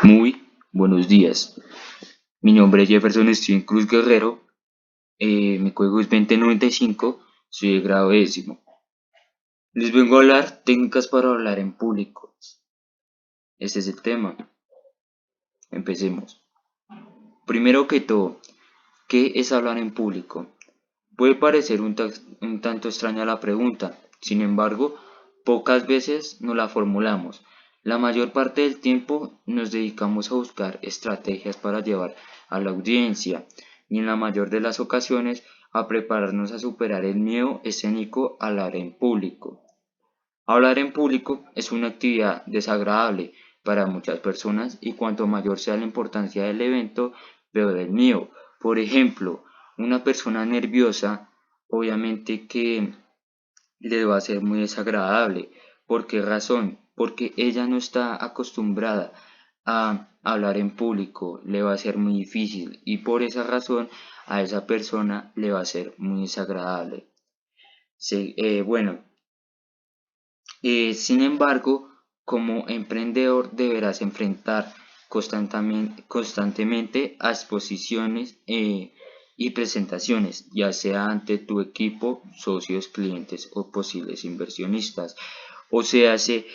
Muy buenos días. Mi nombre es Jefferson Steven Cruz Guerrero. Mi código es 2095. Soy de grado décimo. Les vengo a hablar técnicas para hablar en público. Este es el tema. Empecemos. Primero que todo, ¿qué es hablar en público? Puede parecer un tanto extraña la pregunta. Sin embargo, pocas veces nos la formulamos. La mayor parte del tiempo nos dedicamos a buscar estrategias para llevar a la audiencia y en la mayor de las ocasiones a prepararnos a superar el miedo escénico al hablar en público. Hablar en público es una actividad desagradable para muchas personas y cuanto mayor sea la importancia del evento, peor el miedo. Por ejemplo, una persona nerviosa, obviamente que le va a ser muy desagradable. ¿Por qué razón? Porque ella no está acostumbrada a hablar en público, le va a ser muy difícil y por esa razón a esa persona le va a ser muy desagradable. Bueno, sin embargo, como emprendedor deberás enfrentar constantemente a exposiciones y presentaciones, ya sea ante tu equipo, socios, clientes o posibles inversionistas. O sea, hace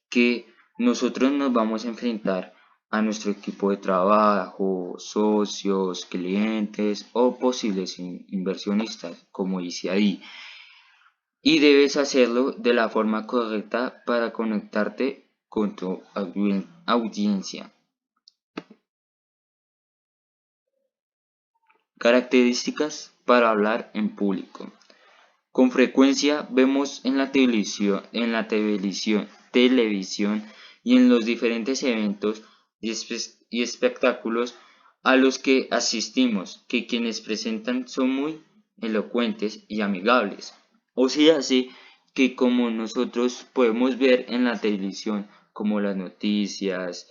que nosotros nos vamos a enfrentar a nuestro equipo de trabajo, socios, clientes o posibles inversionistas, como dice ahí, y debes hacerlo de la forma correcta para conectarte con tu audiencia. Características para hablar en público. Con frecuencia vemos en la televisión y en los diferentes eventos y espectáculos a los que asistimos que quienes presentan son muy elocuentes y amigables. O sea, así que como nosotros podemos ver en la televisión, como las noticias,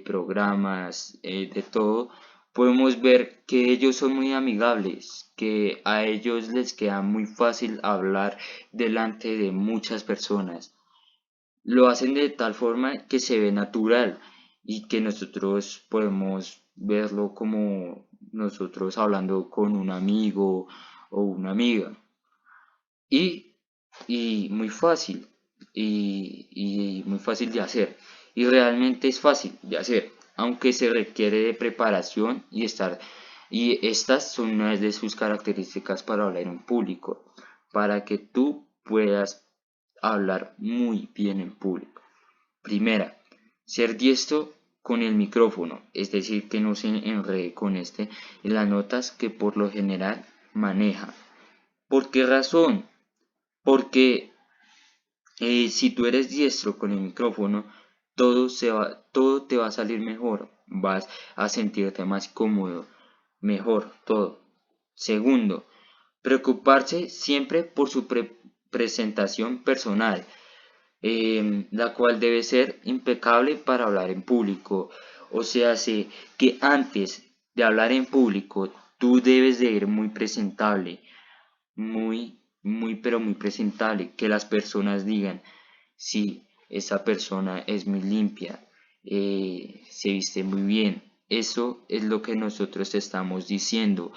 programas, de todo, podemos ver que ellos son muy amigables, que a ellos les queda muy fácil hablar delante de muchas personas. Lo hacen de tal forma que se ve natural y que nosotros podemos verlo como nosotros hablando con un amigo o una amiga. Y, y muy fácil, y muy fácil de hacer. Y realmente es fácil de hacer, aunque se requiere de preparación y estas son una de sus características para hablar en público, para que tú puedas hablar muy bien en público. Primera, ser diestro con el micrófono, es decir, que no se enrede con en las notas que por lo general maneja. ¿Por qué razón? Porque si tú eres diestro con el micrófono, todo te va a salir mejor, vas a sentirte más cómodo, mejor, todo. Segundo, preocuparse siempre por su presentación personal, la cual debe ser impecable para hablar en público. O sea, sé que antes de hablar en público, tú debes de ir muy presentable, pero muy presentable, que las personas digan, sí, esa persona es muy limpia, se viste muy bien. Eso es lo que nosotros estamos diciendo,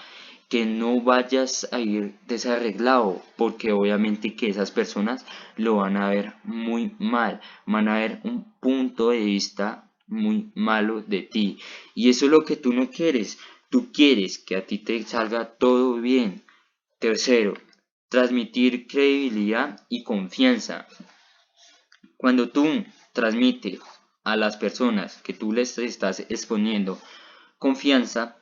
que no vayas a ir desarreglado, porque obviamente que esas personas lo van a ver muy mal, van a ver un punto de vista muy malo de ti. Y eso es lo que tú no quieres, tú quieres que a ti te salga todo bien. Tercero, transmitir credibilidad y confianza. Cuando tú transmites a las personas que tú les estás exponiendo confianza,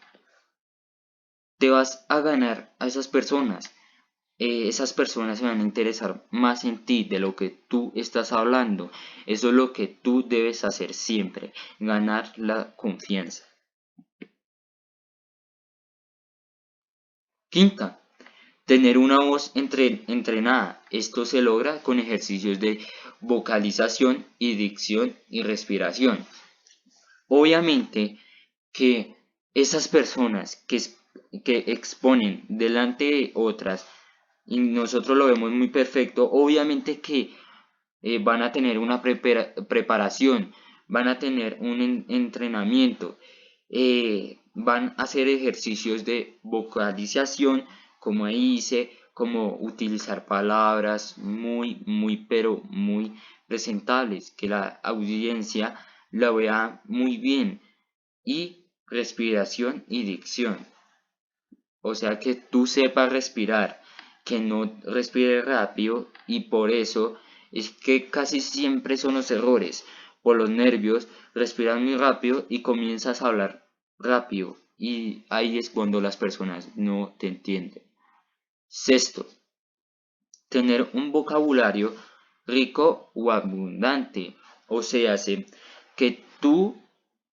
te vas a ganar a esas personas. Esas personas se van a interesar más en ti de lo que tú estás hablando. Eso es lo que tú debes hacer siempre, ganar la confianza. Quinta, tener una voz entrenada. Esto se logra con ejercicios de vocalización y dicción y respiración. Obviamente que esas personas que exponen delante de otras y nosotros lo vemos muy perfecto, obviamente que van a tener una preparación, van a tener un entrenamiento, van a hacer ejercicios de vocalización, como ahí dice, como utilizar palabras pero muy presentables, que la audiencia la vea muy bien, y respiración y dicción. O sea, que tú sepas respirar, que no respires rápido, y por eso es que casi siempre son los errores. Por los nervios, respiras muy rápido y comienzas a hablar rápido, y ahí es cuando las personas no te entienden. Sexto, tener un vocabulario rico o abundante. O sea, que tú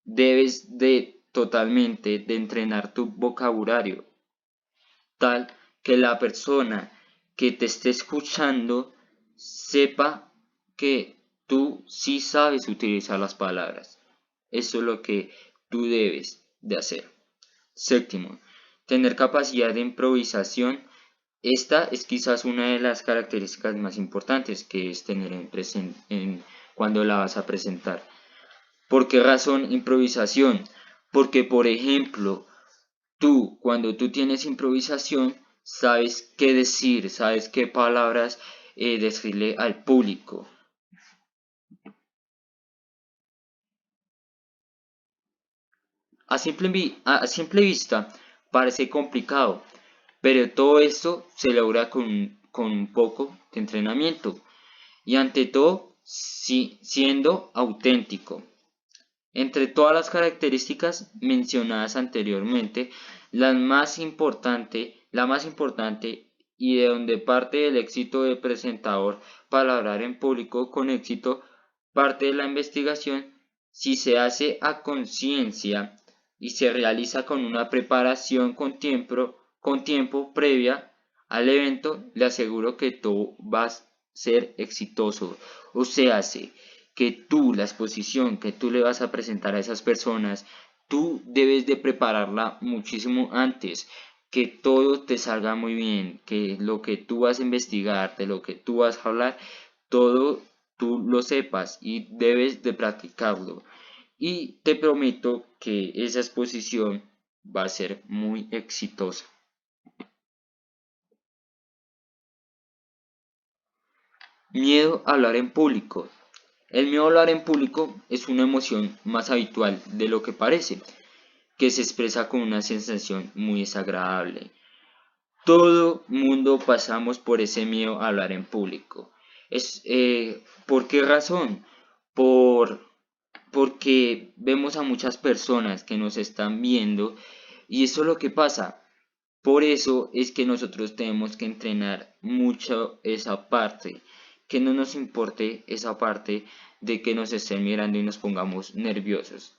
debes de totalmente de entrenar tu vocabulario, tal que la persona que te esté escuchando sepa que tú sí sabes utilizar las palabras. Eso es lo que tú debes de hacer. Séptimo, tener capacidad de improvisación. Esta es quizás una de las características más importantes que es tener cuando la vas a presentar. ¿Por qué razón improvisación? Porque, por ejemplo, cuando tú tienes improvisación, sabes qué decir, sabes qué palabras decirle al público. A simple vista parece complicado, pero todo esto se logra con un poco de entrenamiento y, ante todo, siendo auténtico. Entre todas las características mencionadas anteriormente, la más importante, y de donde parte el éxito del presentador para hablar en público con éxito, parte de la investigación, si se hace a conciencia y se realiza con una preparación con tiempo previa al evento, le aseguro que todo va a ser exitoso. O sea, que la exposición que tú le vas a presentar a esas personas, tú debes de prepararla muchísimo antes, que todo te salga muy bien, que lo que tú vas a investigar, de lo que tú vas a hablar, todo tú lo sepas y debes de practicarlo. Y te prometo que esa exposición va a ser muy exitosa. Miedo a hablar en público. El miedo a hablar en público es una emoción más habitual de lo que parece, que se expresa con una sensación muy desagradable. Todo mundo pasamos por ese miedo a hablar en público. ¿Por qué razón? Por, Porque vemos a muchas personas que nos están viendo, y eso es lo que pasa. Por eso es que nosotros tenemos que entrenar mucho esa parte, que no nos importe esa parte de que nos estén mirando y nos pongamos nerviosos.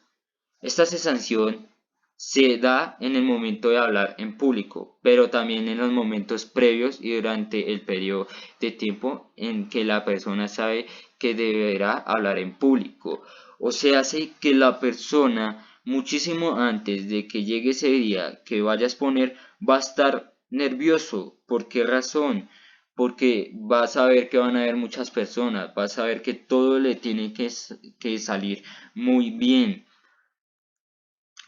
Esta sensación se da en el momento de hablar en público, pero también en los momentos previos y durante el periodo de tiempo en que la persona sabe que deberá hablar en público. O sea, hace que la persona, muchísimo antes de que llegue ese día que vaya a exponer, va a estar nervioso. ¿Por qué razón? Porque va a saber que van a haber muchas personas, va a saber que todo le tiene que salir muy bien.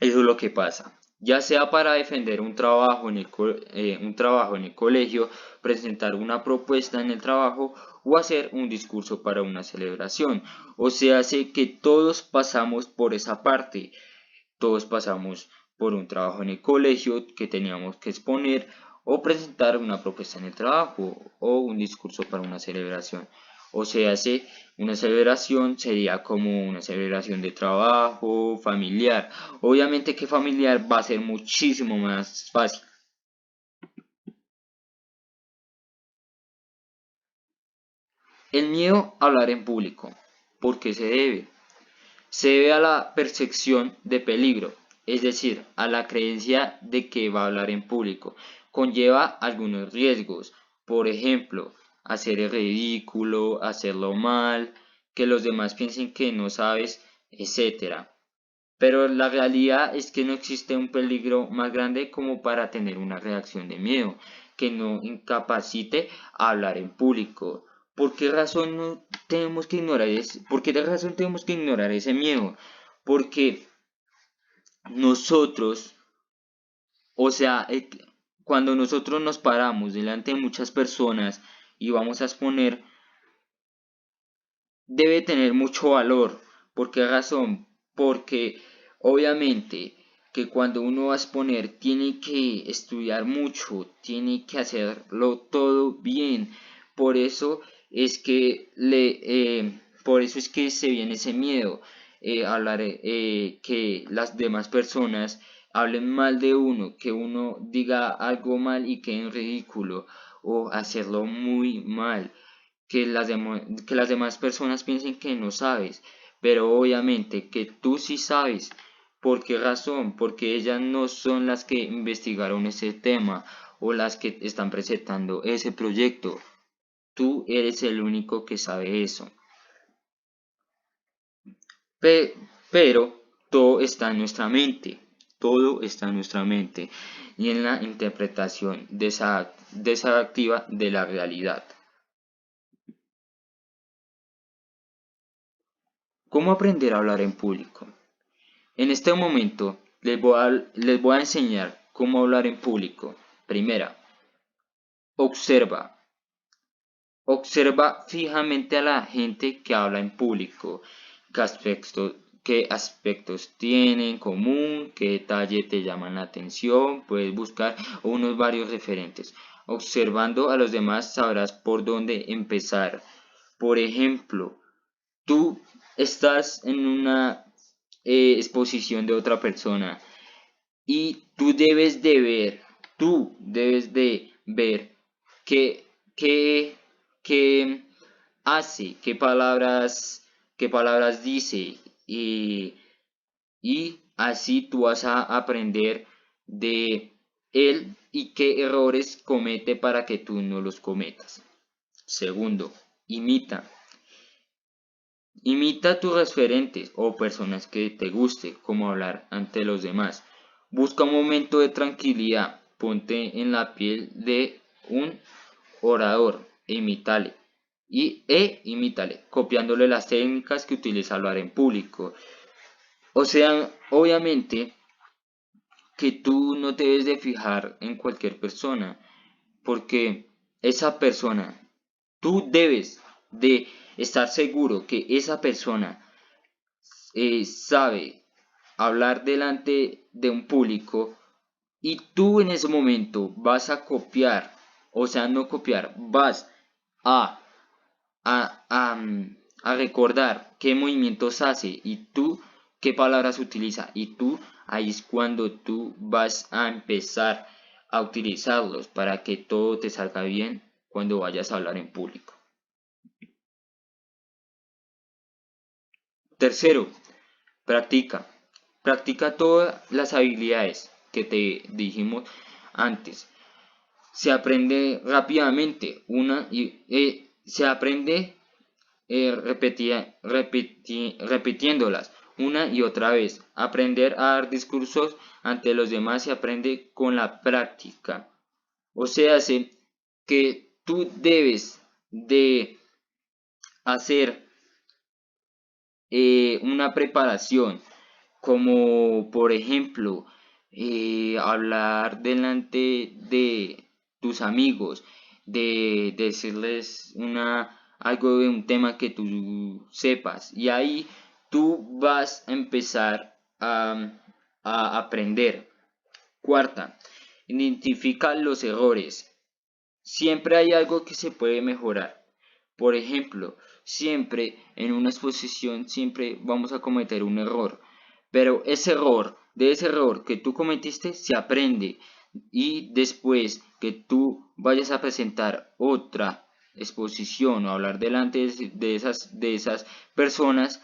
Eso es lo que pasa. Ya sea para defender un trabajo en el colegio, presentar una propuesta en el trabajo o hacer un discurso para una celebración. O sea, hace que todos pasamos por esa parte. Todos pasamos por un trabajo en el colegio que teníamos que exponer, o presentar una propuesta en el trabajo, o un discurso para una celebración. O sea, una celebración sería como una celebración de trabajo, familiar. Obviamente que familiar va a ser muchísimo más fácil. El miedo a hablar en público. ¿Por qué se debe? Se debe a la percepción de peligro, es decir, a la creencia de que va a hablar en público. Conlleva algunos riesgos, por ejemplo, hacer el ridículo, hacerlo mal, que los demás piensen que no sabes, etcétera. Pero la realidad es que no existe un peligro más grande como para tener una reacción de miedo, que no incapacite a hablar en público. ¿Por qué razón no tenemos que ignorar por qué razón tenemos que ignorar ese miedo? Porque nosotros, o sea, cuando nosotros nos paramos delante de muchas personas y vamos a exponer, debe tener mucho valor. ¿Por qué razón? Porque obviamente que cuando uno va a exponer tiene que estudiar mucho, tiene que hacerlo todo bien. Por eso es que por eso es que se viene ese miedo, hablar, que las demás personas hablen mal de uno, que uno diga algo mal y quede en ridículo, o hacerlo muy mal, que las demás personas piensen que no sabes, pero obviamente que tú sí sabes. ¿Por qué razón? Porque ellas no son las que investigaron ese tema o las que están presentando ese proyecto. Tú eres el único que sabe eso. Pero todo está en nuestra mente. Todo está en nuestra mente y en la interpretación desactiva de la realidad. ¿Cómo aprender a hablar en público? En este momento les voy a enseñar cómo hablar en público. Primera, observa. Observa fijamente a la gente que habla en público. Qué aspectos tienen en común, qué detalle te llaman la atención. Puedes buscar unos varios referentes. Observando a los demás sabrás por dónde empezar. Por ejemplo, tú estás en una exposición de otra persona y tú debes de ver qué, qué, qué hace, qué palabras dice, y así tú vas a aprender de él y qué errores comete para que tú no los cometas. Segundo, imita. Imita a tus referentes o personas que te guste cómo hablar ante los demás. Busca un momento de tranquilidad, ponte en la piel de un orador e imítale, copiándole las técnicas que utiliza hablar en público. O sea, obviamente que tú no te debes de fijar en cualquier persona, porque esa persona, tú debes de estar seguro que esa persona sabe hablar delante de un público, y tú en ese momento vas a copiar, o sea, no copiar, vas a, a recordar qué movimientos hace y tú qué palabras utiliza, y tú ahí es cuando tú vas a empezar a utilizarlos para que todo te salga bien cuando vayas a hablar en público. Tercero, practica. Practica todas las habilidades que te dijimos antes. Se aprende rápidamente se aprende repitiéndolas una y otra vez. Aprender a dar discursos ante los demás se aprende con la práctica. O sea, hace que tú debes de hacer una preparación, como por ejemplo hablar delante de tus amigos, de decirles algo de un tema que tú sepas, y ahí tú vas a empezar a aprender. Cuarta, identifica los errores. Siempre hay algo que se puede mejorar. Por ejemplo, siempre en una exposición siempre vamos a cometer un error, pero de ese error que tú cometiste se aprende, y después que tú vayas a presentar otra exposición o hablar delante de esas personas,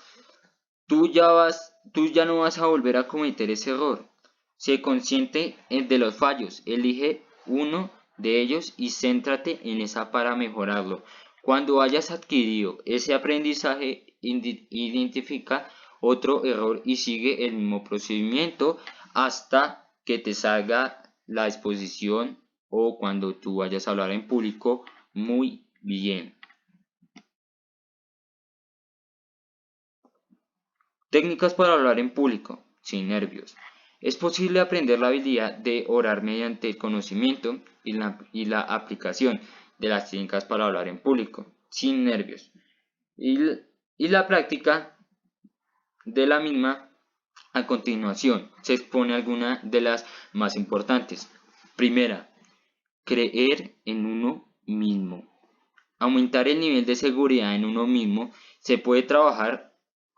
tú ya no vas a volver a cometer ese error. Sé consciente de los fallos, elige uno de ellos y céntrate en esa para mejorarlo. Cuando hayas adquirido ese aprendizaje, identifica otro error y sigue el mismo procedimiento hasta que te salga la exposición o cuando tú vayas a hablar en público muy bien. Técnicas para hablar en público, sin nervios. Es posible aprender la habilidad de orar mediante el conocimiento y la aplicación de las técnicas para hablar en público, sin nervios. Y la práctica de la misma. A continuación, se expone alguna de las más importantes. Primera, creer en uno mismo. Aumentar el nivel de seguridad en uno mismo. Se puede trabajar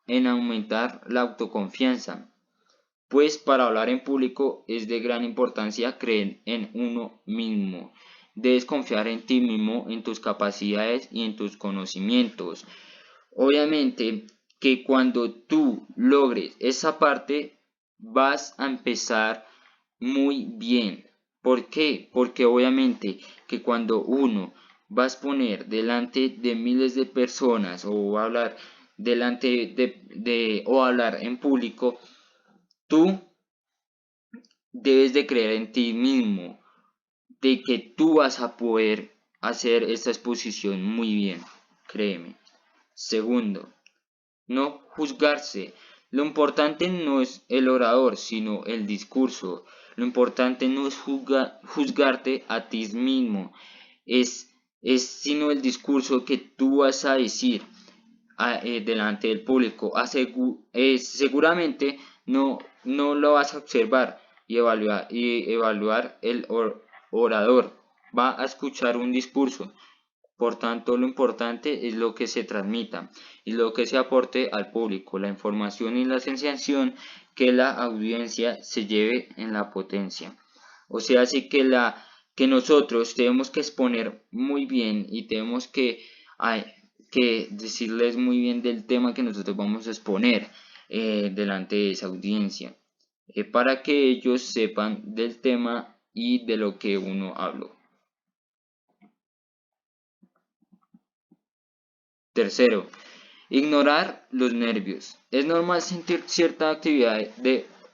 en aumentar la autoconfianza, pues para hablar en público es de gran importancia creer en uno mismo. Debes confiar en ti mismo, en tus capacidades y en tus conocimientos. Obviamente que cuando tú logres esa parte vas a empezar muy bien. ¿Por qué? Porque obviamente que cuando uno va a exponer delante de miles de personas o va a hablar delante o hablar en público, tú debes de creer en ti mismo, de que tú vas a poder hacer esta exposición muy bien, créeme. Segundo, no juzgarse. Lo importante no es el orador, sino el discurso. Lo importante no es juzgarte a ti mismo, es, sino el discurso que tú vas a decir delante del público. Seguramente no lo vas a observar y evaluar el orador. Va a escuchar un discurso. Por tanto, lo importante es lo que se transmita y lo que se aporte al público, la información y la sensación que la audiencia se lleve en la potencia. O sea, así que nosotros tenemos que exponer muy bien y tenemos que decirles muy bien del tema que nosotros vamos a exponer delante de esa audiencia, para que ellos sepan del tema y de lo que uno habló. Tercero, ignorar los nervios. Es normal sentir cierta actividad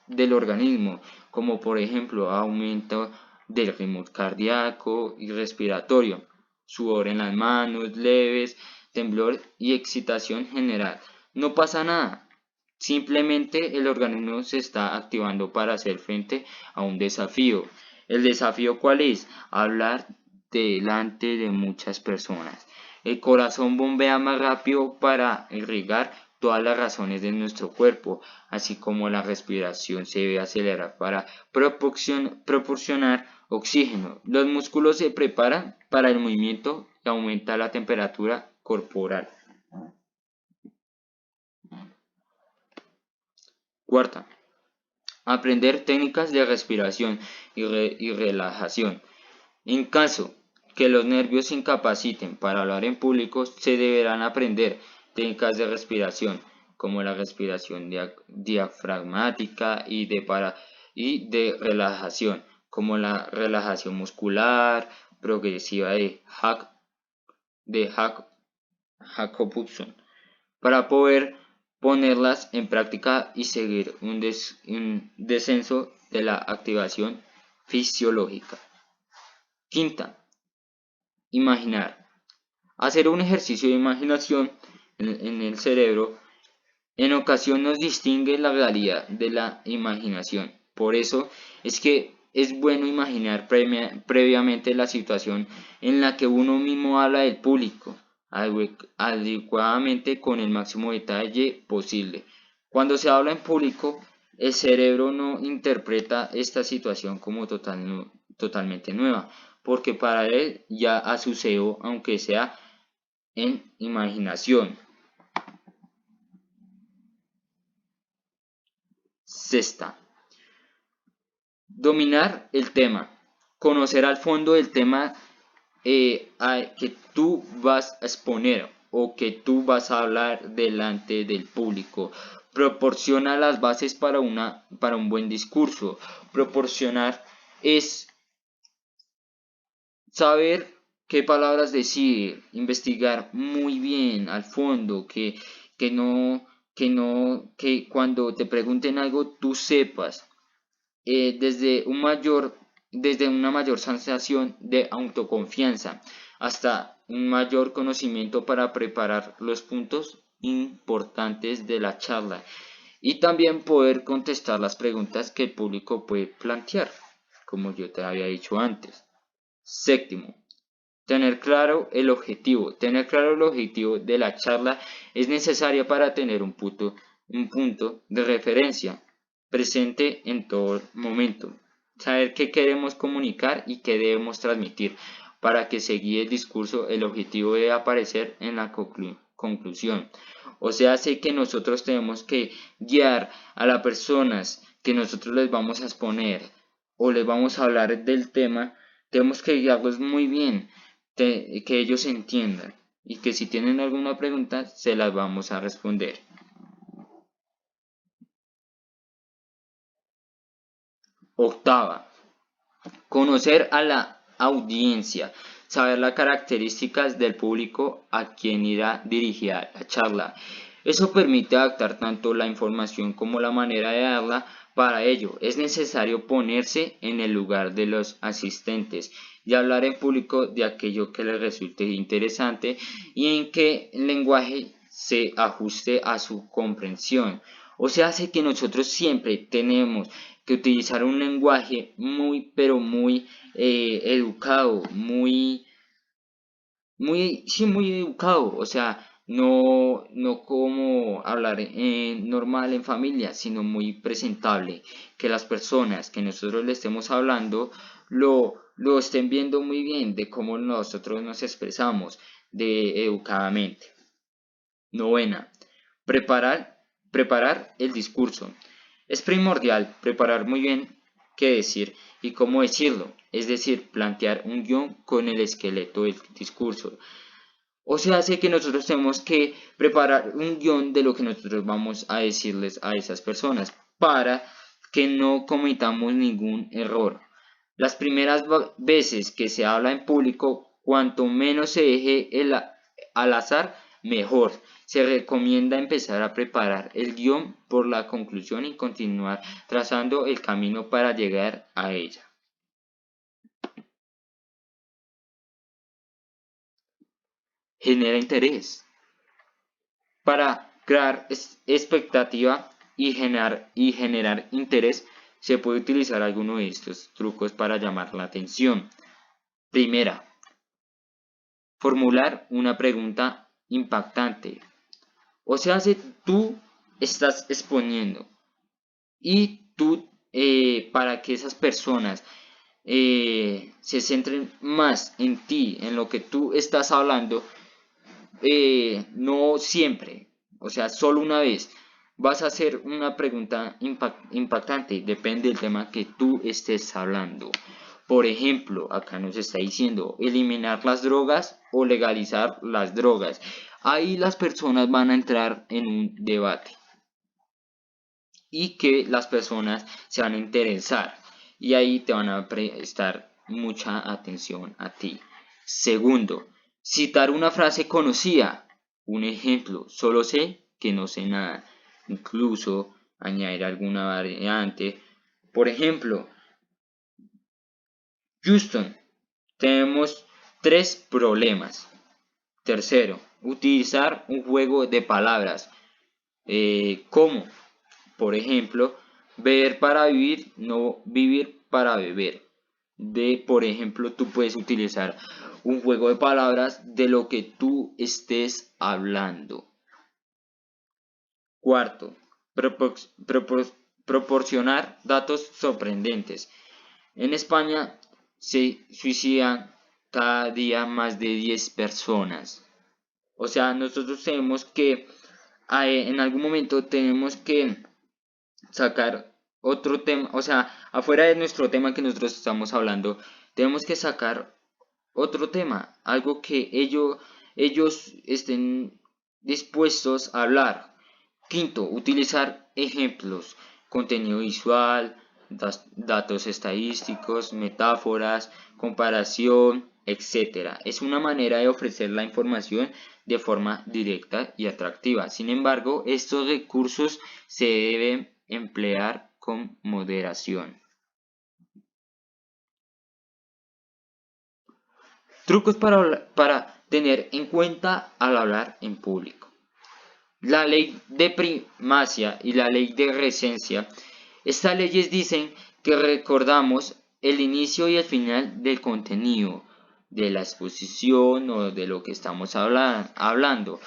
del organismo, como por ejemplo aumento del ritmo cardíaco y respiratorio, sudor en las manos leves, temblor y excitación general. No pasa nada. Simplemente el organismo se está activando para hacer frente a un desafío. ¿El desafío cuál es? Hablar delante de muchas personas. El corazón bombea más rápido para irrigar todas las razones de nuestro cuerpo, así como la respiración se debe acelerar para proporcionar oxígeno. Los músculos se preparan para el movimiento y aumenta la temperatura corporal. Cuarta, aprender técnicas de respiración y relajación. En caso que los nervios se incapaciten para hablar en público, se deberán aprender técnicas de respiración, como la respiración diafragmática y de relajación, como la relajación muscular progresiva de Jacobson, para poder ponerlas en práctica y seguir un descenso de la activación fisiológica. Quinta, imaginar. Hacer un ejercicio de imaginación en el cerebro en ocasión nos distingue la realidad de la imaginación. Por eso es que es bueno imaginar previamente la situación en la que uno mismo habla del público, adecuadamente con el máximo detalle posible. Cuando se habla en público, el cerebro no interpreta esta situación como totalmente nueva, porque para él ya ha sucedido, aunque sea en imaginación. Sexta, dominar el tema. Conocer al fondo del tema que tú vas a exponer o que tú vas a hablar delante del público. Proporciona las bases para un buen discurso. Proporcionar es saber qué palabras decir, investigar muy bien al fondo, que cuando te pregunten algo tú sepas, desde una mayor sensación de autoconfianza hasta un mayor conocimiento para preparar los puntos importantes de la charla. y también poder contestar las preguntas que el público puede plantear, como yo te había dicho antes. Séptimo, tener claro el objetivo. Tener claro el objetivo de la charla es necesario para tener un punto de referencia presente en todo momento. Saber qué queremos comunicar y qué debemos transmitir. Para que se guíe el discurso, el objetivo debe aparecer en la conclusión. O sea, sé que nosotros tenemos que guiar a las personas que nosotros les vamos a exponer o les vamos a hablar del tema, tenemos que guiarlos muy bien, que ellos entiendan y que si tienen alguna pregunta se las vamos a responder. Octava, conocer a la audiencia, saber las características del público a quien irá dirigida la charla. Eso permite adaptar tanto la información como la manera de darla. Para ello, es necesario ponerse en el lugar de los asistentes y hablar en público de aquello que les resulte interesante y en qué lenguaje se ajuste a su comprensión. O sea, hace que nosotros siempre tenemos que utilizar un lenguaje muy, pero muy educado, sí, muy educado, o sea, no como hablar normal en familia, sino muy presentable, que las personas que nosotros le estemos hablando lo estén viendo muy bien de cómo nosotros nos expresamos de educadamente. Novena, preparar el discurso. Es primordial preparar muy bien qué decir y cómo decirlo, es decir, plantear un guión con el esqueleto del discurso. O sea, hace que nosotros tenemos que preparar un guión de lo que nosotros vamos a decirles a esas personas para que no cometamos ningún error. Las primeras veces que se habla en público, cuanto menos se deje al azar, mejor. Se recomienda empezar a preparar el guión por la conclusión y continuar trazando el camino para llegar a ella. Genera interés. Para crear expectativa y generar interés, se puede utilizar alguno de estos trucos para llamar la atención. Primera, formular una pregunta impactante. O sea, si tú estás exponiendo y tú, para que esas personas se centren más en ti, en lo que tú estás hablando, no siempre, o sea, solo una vez, vas a hacer una pregunta impactante, depende del tema que tú estés hablando. Por ejemplo, acá nos está diciendo eliminar las drogas o legalizar las drogas. Ahí las personas van a entrar en un debate y que las personas se van a interesar y ahí te van a prestar mucha atención a ti. Segundo, citar una frase conocida. Un ejemplo, solo sé que no sé nada. Incluso añadir alguna variante. Por ejemplo, Houston, tenemos tres problemas. Tercero, utilizar un juego de palabras. ¿Cómo? Por ejemplo, beber para vivir, no vivir para beber. Por ejemplo, tú puedes utilizar un juego de palabras de lo que tú estés hablando. Cuarto, proporcionar datos sorprendentes. En España se suicidan cada día más de 10 personas. O sea, nosotros tenemos que, en algún momento tenemos que sacar otro tema, o sea, afuera de nuestro tema que nosotros estamos hablando, tenemos que sacar otro tema, algo que ellos estén dispuestos a hablar. Quinto, utilizar ejemplos, contenido visual, datos estadísticos, metáforas, comparación, etc. Es una manera de ofrecer la información de forma directa y atractiva. Sin embargo, estos recursos se deben emplear con moderación. Trucos para tener en cuenta al hablar en público. la ley de primacia y la ley de recencia. Estas leyes dicen que recordamos el inicio y el final del contenido de la exposición o de lo que estamos hablando.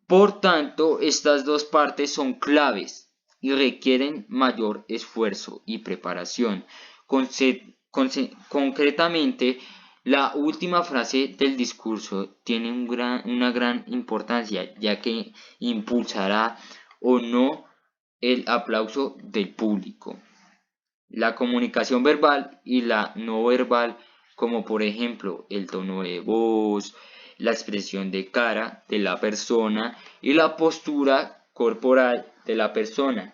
Por tanto, estas dos partes son claves y requieren mayor esfuerzo y preparación. Concretamente, la última frase del discurso tiene una gran importancia, ya que impulsará o no el aplauso del público. La comunicación verbal y la no verbal, como por ejemplo el tono de voz, la expresión de cara de la persona y la postura corporal de la persona,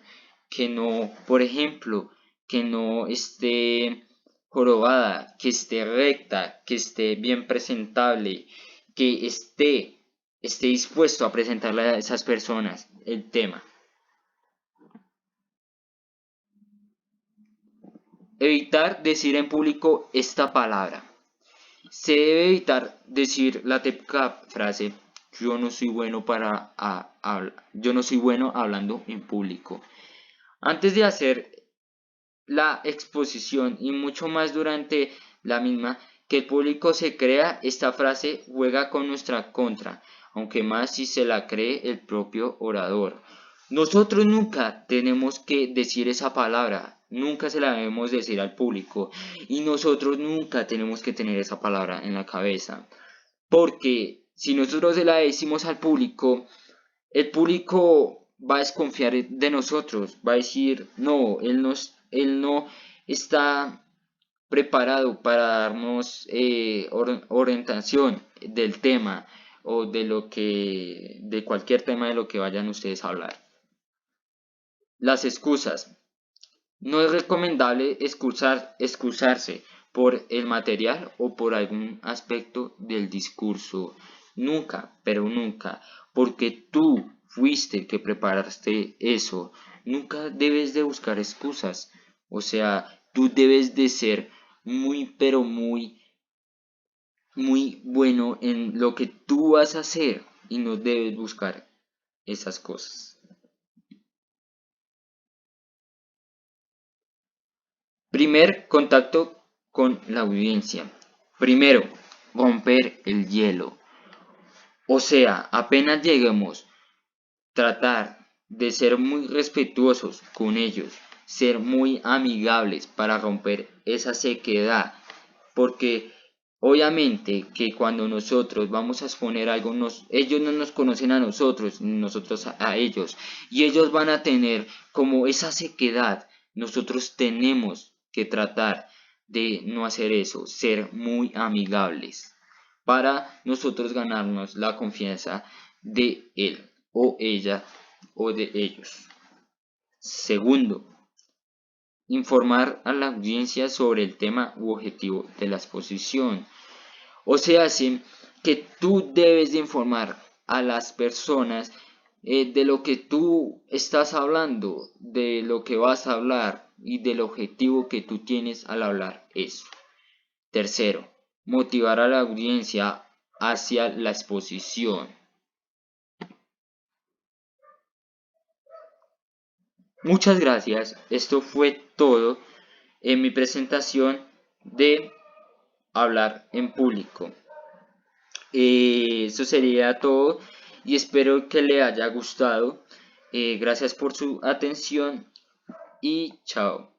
que no, por ejemplo, que no esté jorobada, que esté recta, que esté bien presentable, que esté dispuesto a presentarle a esas personas el tema. Evitar decir en público esta palabra. Se debe evitar decir la típica frase yo no soy bueno yo no soy bueno hablando en público. Antes de hacer la exposición y mucho más durante la misma, que el público se crea esta frase juega con nuestra contra, aunque más si se la cree el propio orador. Nosotros nunca tenemos que decir esa palabra, nunca se la debemos decir al público y nosotros nunca tenemos que tener esa palabra en la cabeza, porque si nosotros se la decimos al público, el público va a desconfiar de nosotros, va a decir, no, él no está preparado para darnos orientación del tema o de cualquier tema de lo que vayan ustedes a hablar. Las excusas. No es recomendable excusarse por el material o por algún aspecto del discurso. Nunca, pero nunca, porque tú fuiste el que preparaste eso. Nunca debes de buscar excusas. O sea, tú debes de ser muy, pero muy, muy bueno en lo que tú vas a hacer y no debes buscar esas cosas. Primer contacto con la audiencia. Primero, romper el hielo. O sea, apenas lleguemos, tratar de ser muy respetuosos con ellos, ser muy amigables para romper esa sequedad. Porque obviamente que cuando nosotros vamos a exponer algo, ellos no nos conocen a nosotros, ni nosotros a ellos. Y ellos van a tener como esa sequedad. Nosotros tenemos que tratar de no hacer eso, ser muy amigables para nosotros ganarnos la confianza de él o ella o de ellos. Segundo, informar a la audiencia sobre el tema u objetivo de la exposición. O sea, sí, que tú debes de informar a las personas de lo que tú estás hablando, de lo que vas a hablar y del objetivo que tú tienes al hablar eso. Tercero, motivar a la audiencia hacia la exposición. Muchas gracias. Esto fue todo en mi presentación de hablar en público. Eso sería todo y espero que le haya gustado. Gracias por su atención y chao.